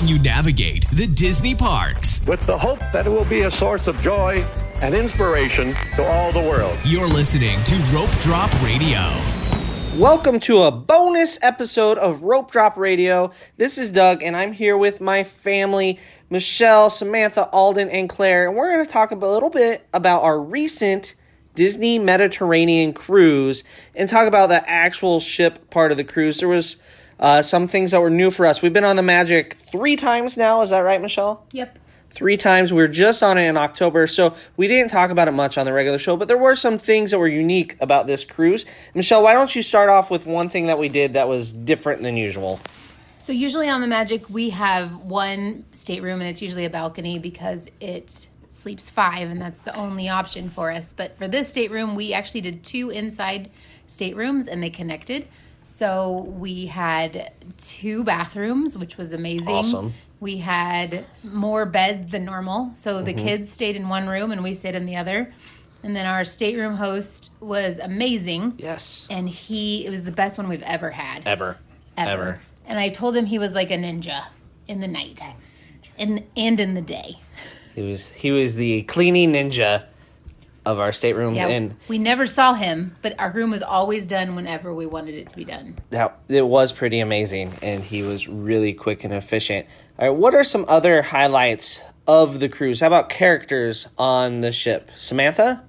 helping you navigate the Disney parks. With the hope that it will be a source of joy and inspiration to all the world. You're listening to Rope Drop Radio. Welcome to a bonus episode of Rope Drop Radio. This is Doug, and I'm here with my family, Michelle, Samantha, Alden, and Claire, and we're going to talk a little bit about our recent Disney Mediterranean cruise and talk about the actual ship part of the cruise. There was some things that were new for us. We've been on the Magic 3 times now. Is that right, Michelle? Yep. 3 times. We were just on it in October, so we didn't talk about it much on the regular show, but there were some things that were unique about this cruise. Michelle, why don't you start off with one thing that we did that was different than usual? So usually on the Magic, we have one stateroom, and it's usually a balcony because it sleeps 5, and that's the only option for us. But for this stateroom, we actually did 2 inside staterooms, and they connected. So we had 2 bathrooms, which was amazing. Awesome. We had more beds than normal. So the kids stayed in one room and we stayed in the other. And then our stateroom host was amazing. Yes. And it was the best one we've ever had. Ever. And I told him he was like a ninja in the night and in the day. He was the cleaning ninja of our staterooms. Yeah, and we never saw him, but our room was always done whenever we wanted it to be done. it was pretty amazing, and he was really quick and efficient. All right, what are some other highlights of the cruise? How about characters on the ship? Samantha?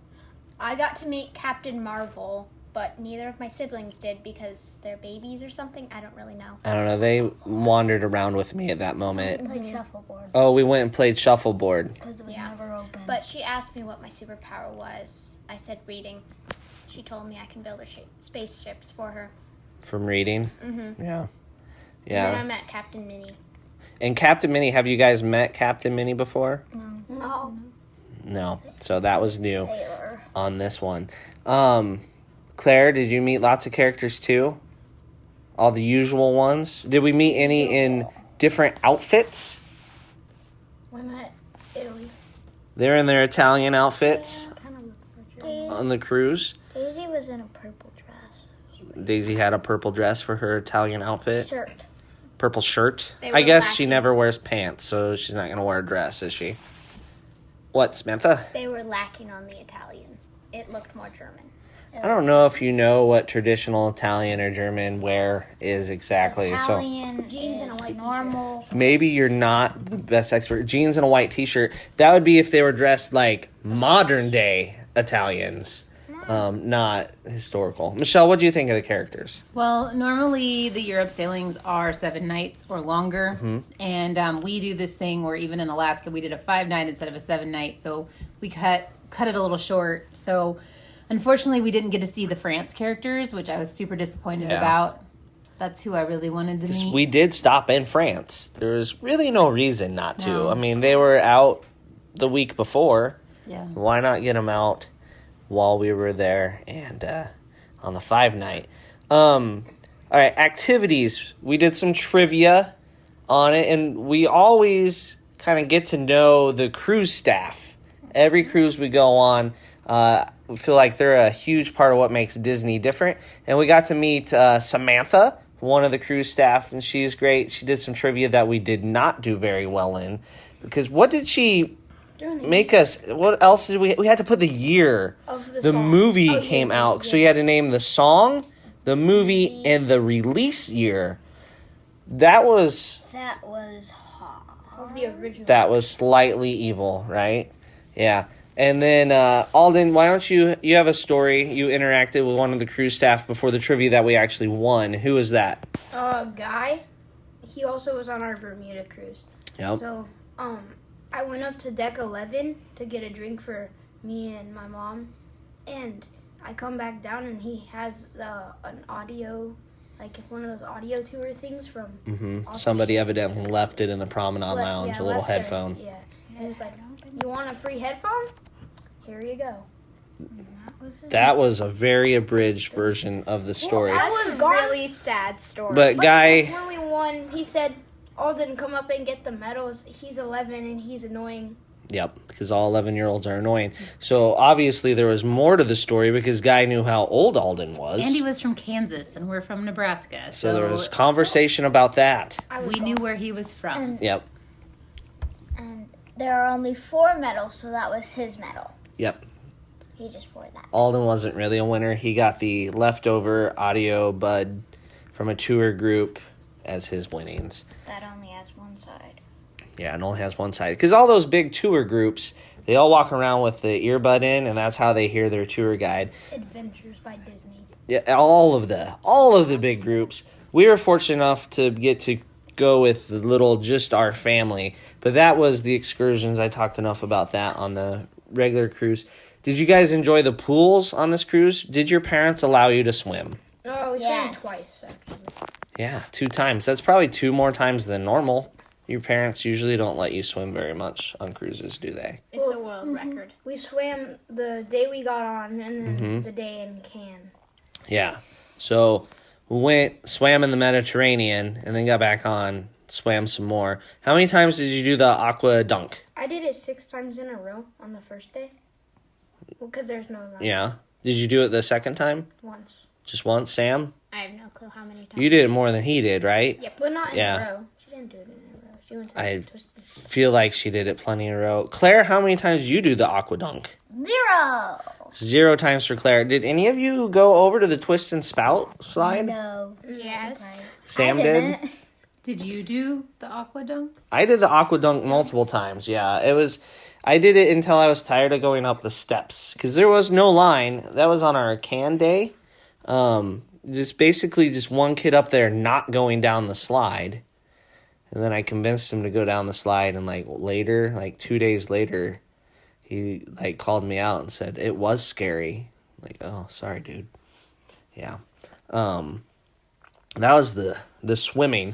I got to meet Captain Marvel, but neither of my siblings did because they're babies or something. I don't really know. I don't know. They wandered around with me at that moment. Played shuffleboard. Oh, we went and played shuffleboard. Because it was never open. But she asked me what my superpower was. I said reading. She told me I can build spaceships for her. From reading? Mm-hmm. Yeah. Yeah. And then I met Captain Minnie. And Captain Minnie, have you guys met Captain Minnie before? No. No. So that was new Taylor. on this one. Claire, did you meet lots of characters too? All the usual ones? Did we meet any in different outfits? We met Italy. They're in their Italian outfits Kind of on the cruise. Daisy was in a purple dress. Daisy had a purple dress for her Italian outfit. Shirt. Purple shirt. They were I guess she lacking. never wears pants, so she's not going to wear a dress, is she? What, Samantha? They were lacking on the Italian. It looked more German. I don't know if you know what traditional Italian or German wear is exactly. Italian Jeans and a white normal. So maybe you're not the best expert. Jeans and a white t-shirt. That would be if they were dressed like modern day Italians, not historical. Michelle, what do you think of the characters? Well, normally the Europe sailings are 7 nights or longer. And we do this thing where even in Alaska, we did a 5-night instead of a 7-night. So we cut it a little short. So unfortunately, we didn't get to see the France characters, which I was super disappointed about. That's who I really wanted to meet. We did stop in France. There was really no reason not to. No. I mean, they were out the week before. Yeah. Why not get them out while we were there and on the 5-night? All right, activities. We did some trivia on it, and we always kind of get to know the cruise staff. Every cruise we go on, we feel like they're a huge part of what makes Disney different. And we got to meet Samantha, one of the cruise staff, and she's great. She did some trivia that we did not do very well in. Because what did she make us? What else did we had to put the year Of the song. movie came out. So you had to name the song, the movie, and the release year. That was hot. Of the original. that was slightly evil, right? Yeah. And then, Alden, why don't you have a story. You interacted with one of the cruise staff before the trivia that we actually won. Who was that? Guy. He also was on our Bermuda cruise. Yep. So, I went up to deck 11 to get a drink for me and my mom. And I come back down and he has an audio, like one of those audio tour things from... Somebody evidently left it in the promenade lounge, a little left there. headphone. Yeah. And he was like, you want a free headphone? Here you go. That was a very abridged version of the story. That was a really sad story. But Guy, When we won, he said, Alden, come up and get the medals. He's 11 and he's annoying. Yep, because all 11-year-olds are annoying. So obviously there was more to the story because Guy knew how old Alden was. Andy was from Kansas, and we're from Nebraska. So there was conversation about that. We knew where he was from. Yep. And there are only 4 medals, so that was his medal. Yep. He just wore that. Alden wasn't really a winner. He got the leftover audio bud from a tour group as his winnings. That only has one side. Yeah, it only has one side. Because all those big tour groups, they all walk around with the earbud in, and that's how they hear their tour guide. Adventures by Disney. Yeah, all of the big groups. We were fortunate enough to get to go with the little just our family, but that was the excursions. I talked enough about that on the regular cruise. Did you guys enjoy the pools on this cruise? Did your parents allow you to swim? Oh, we swam twice, actually. Yeah, 2 times. That's probably 2 more times than normal. Your parents usually don't let you swim very much on cruises, do they? It's a world record. We swam the day we got on and then the day in Cannes. Yeah. So we swam in the Mediterranean, and then got back on, swam some more. How many times did you do the aqua dunk? I did it 6 times in a row on the first day. Well, because there's no line. Yeah. Did you do it the second time? Once. Just once, Sam? I have no clue how many times. You did it more than he did, right? Yep, but not in Yeah. a row. She didn't do it in a row. She went to I the twisted. feel like she did it plenty in a row. Claire, how many times did you do the aqua dunk? 0. 0 times for Claire. Did any of you go over to the twist and spout slide? No. Yes. Sam I did? didn't. Did you do the aqua dunk? I did the aqua dunk multiple times. Yeah, I did it until I was tired of going up the steps because there was no line. That was on our can day. Just one kid up there not going down the slide, and then I convinced him to go down the slide. And later, 2 days later, he called me out and said it was scary. Oh, sorry, dude. Yeah, that was the swimming.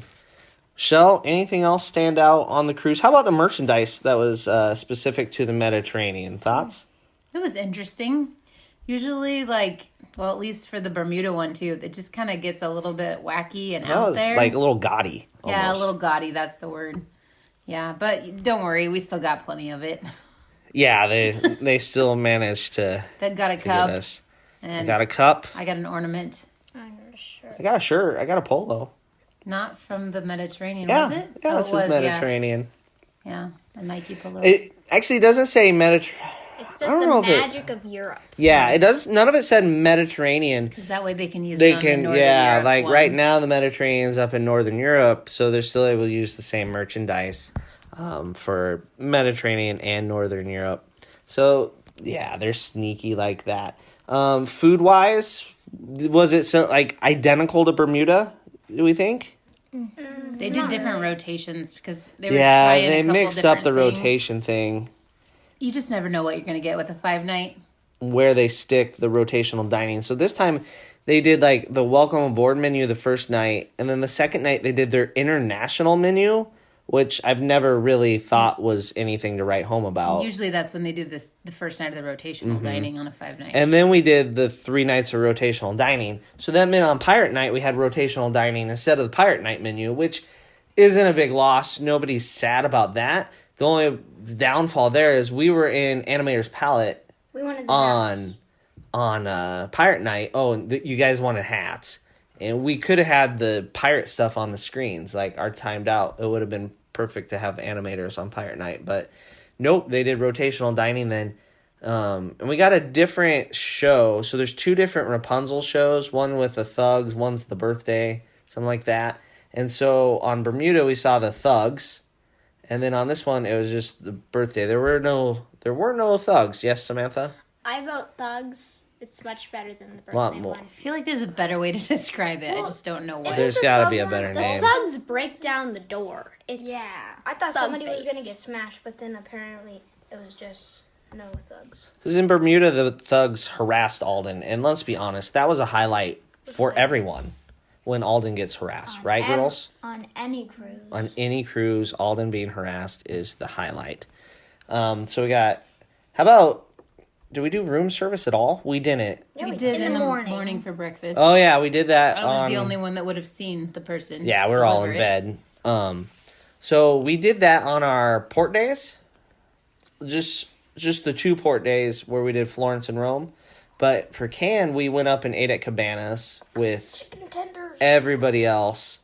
Shell, anything else stand out on the cruise? How about the merchandise that was specific to the Mediterranean? Thoughts? It was interesting. Usually, at least for the Bermuda one, too, it just kind of gets a little bit wacky and That out was there. a little gaudy. Almost. Yeah, a little gaudy, that's the word. Yeah, but don't worry, we still got plenty of it. Yeah, they still managed to Doug got a get cup, us. I and got a cup. I got an ornament. I'm not sure. I got a shirt. I got a polo. Not from the Mediterranean, Yeah, was it? yeah, Oh, this it was, is Mediterranean. Yeah, a Nike polo. It actually doesn't say Mediterranean. It I says don't the know if it- magic of Europe. Yeah, it does. None of it said Mediterranean. Because that way they can use They it on can, the Northern yeah, Europe right ones. now the Mediterranean's up in Northern Europe, so they're still able to use the same merchandise for Mediterranean and Northern Europe. So, they're sneaky like that. Food-wise, was it identical to Bermuda, do we think? They did different rotations because they were Yeah, trying a they couple mixed up the different things. rotation thing. You just never know what you're going to get with a 5-night. Where they stick the rotational dining. So this time they did the welcome aboard menu the first night, and then the second night they did their international menu, which I've never really thought was anything to write home about. Usually that's when they do the first night of the rotational dining on a 5-night. And then we did the 3 nights of rotational dining. So that meant on Pirate Night we had rotational dining instead of the Pirate Night menu, which isn't a big loss. Nobody's sad about that. The only downfall there is we were in Animator's Palette We wanted the hats. on Pirate Night. Oh, you guys wanted hats. And we could have had the pirate stuff on the screens. Our timed out. It would have been perfect to have animators on Pirate Night. But nope, they did rotational dining then. And we got a different show. So there's 2 different Rapunzel shows. One with the thugs, one's the birthday, something like that. And so on Bermuda, we saw the thugs. And then on this one, it was just the birthday. There were no thugs. Yes, Samantha? I vote thugs. It's much better than the Lot birthday more. one. I feel like there's a better way to describe it. I just don't know what. There's The got to thug be a one- better the name. thugs break down the door. It's Yeah, I thought Thug somebody was face. going to get smashed, but then apparently it was just no thugs. Because in Bermuda, the thugs harassed Alden. And let's be honest, that was a highlight for everyone when Alden gets harassed. Right, girls? on any cruise. On any cruise, Alden being harassed is the highlight. So we got... How about... Did we do room service at all? We didn't. we did in in the the morning. morning for breakfast. Oh, yeah, we did that I was on... the only one that would have seen the person. Yeah, we were all in deliver it. bed. So we did that on our port days. just the 2 port days where we did Florence and Rome. But for Cannes, we went up and ate at Cabanas with Chicken tenders. everybody else.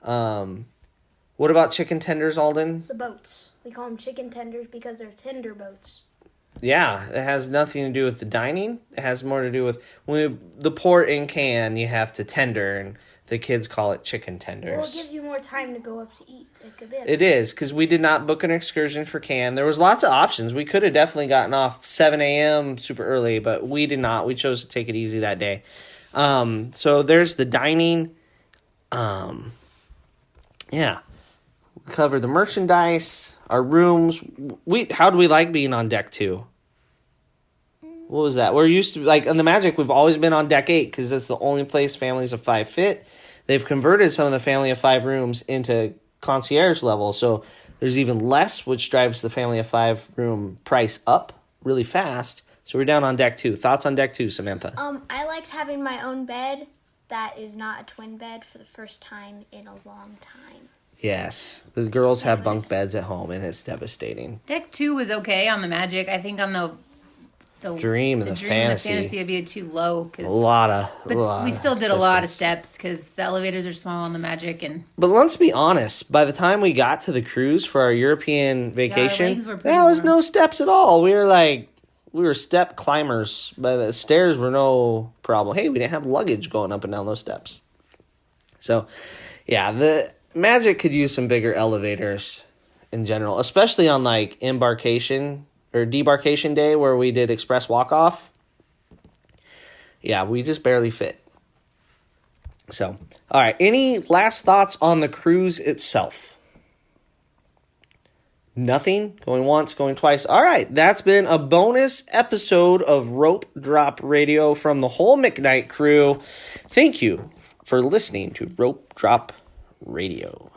What about chicken tenders, Alden? The boats. We call them chicken tenders because they're tender boats. Yeah, it has nothing to do with the dining. It has more to do with the port in Cannes, you have to tender, and the kids call it chicken tenders. Well, it gives you more time to go up to eat at Cabana. It is, because we did not book an excursion for Cannes. There was lots of options. We could have definitely gotten off 7 a.m. super early, but we did not. We chose to take it easy that day. So there's the dining. Yeah. We covered the merchandise, our rooms. How do we like being on deck 2? What was that? We're used to, like, on the Magic, we've always been on deck 8 because that's the only place families of 5 fit. They've converted some of the family of 5 rooms into concierge level, so there's even less, which drives the family of 5 room price up really fast. So we're down on deck 2. Thoughts on deck 2, Samantha? I liked having my own bed that is not a twin bed for the first time in a long time. Yes. The girls have bunk beds at home, and it's devastating. Deck 2 was okay on the Magic. I think on the Dream and the Fantasy would be too low. But we still did a lot of steps because the elevators are small on the Magic. But let's be honest, by the time we got to the cruise for our European vacation, there was no steps at all. We were step climbers, but the stairs were no problem. Hey, we didn't have luggage going up and down those steps. So, yeah, the Magic could use some bigger elevators in general, especially on like embarkation or debarkation day where we did express walk-off. Yeah, we just barely fit. So, all right, any last thoughts on the cruise itself? Nothing? Going once, going twice. All right, that's been a bonus episode of Rope Drop Radio from the whole McKnight crew. Thank you for listening to Rope Drop Radio.